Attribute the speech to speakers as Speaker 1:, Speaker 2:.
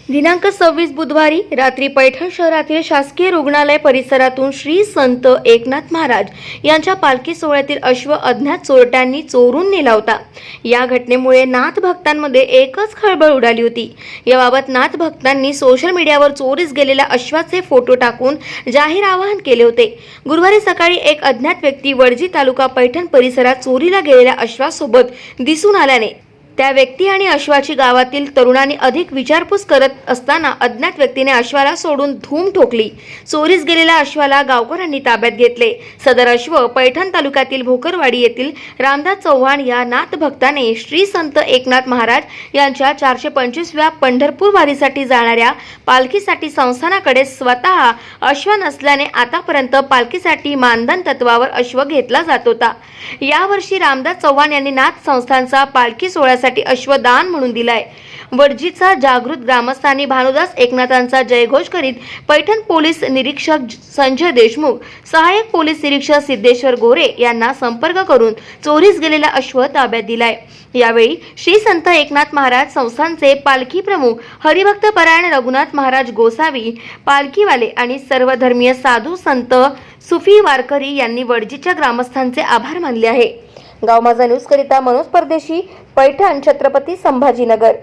Speaker 1: दिनांक 26 बुधवारी रात्री पैठण शहरातील शासकीय रुग्णालय परिसरातून श्री संत एकनाथ महाराज यांच्या पालखी सोहळ्यातील अश्व अज्ञात चोरट्यांनी चोरून नेला होता। या घटनेमुळे नाथ भक्तांमध्ये एकच खळबळ उडाली होती। याबाबत नाथ भक्तांनी सोशल मीडियावर चोरीस गेलेल्या अश्वाचे फोटो टाकून जाहीर आवाहन केले होते। गुरुवारी सकाळी एक अज्ञात व्यक्ती वडजी तालुका पैठण परिसरात चोरीला गेलेल्या अश्वासोबत दिसून आल्याने त्या व्यक्ती आणि अश्वाची गावातील तरुणांनी अधिक विचारपूस करत असताना अज्ञात व्यक्तीने अश्वाला सोडून धूम ठोकली। चोरीस गेलेल्या अश्वाला गावकऱ्यांनी ताब्यात घेतले। सदर अश्व पैठण तालुक्यातील भोकरवाडी येथील रामदास चव्हाण या नाथ भक्ताने श्री संत एकनाथ महाराज यांच्या 425व्या पंढरपूर वारीसाठी जाणाऱ्या पालखीसाठी संस्थानाकडे स्वतः अश्व नसल्याने आतापर्यंत पालखीसाठी मानधन तत्वावर अश्व घेतला जात होता। यावर्षी रामदास चव्हाण यांनी नाथ संस्थानचा पालखी सोहळ्यासाठी अश्वदान म्हणून दिलाय। वडजीचा जागृत ग्रामस्थांनी भानुदास एकनाथांचा जयघोष करीत पैठण पोलीस निरीक्षक संजय देशमुख, सहाय्यक पोलीस निरीक्षक सिद्धेश्वर गोरे यांना संपर्क करून चोरीस गेलेला अश्व ताब्यात दिलाय। यावेळी श्री संत एकनाथ महाराज संस्थानचे पालखी प्रमुख हरिभक्त परायण रघुनाथ महाराज गोसावी, पालखीवाले आणि सर्व धर्मीय साधू संत सुफी वारकरी यांनी वडजीच्या ग्रामस्थांचे आभार मानले आहे। गाव माझा न्यूज करिता मनोज परदेशी, पैठण, छत्रपती संभाजीनगर।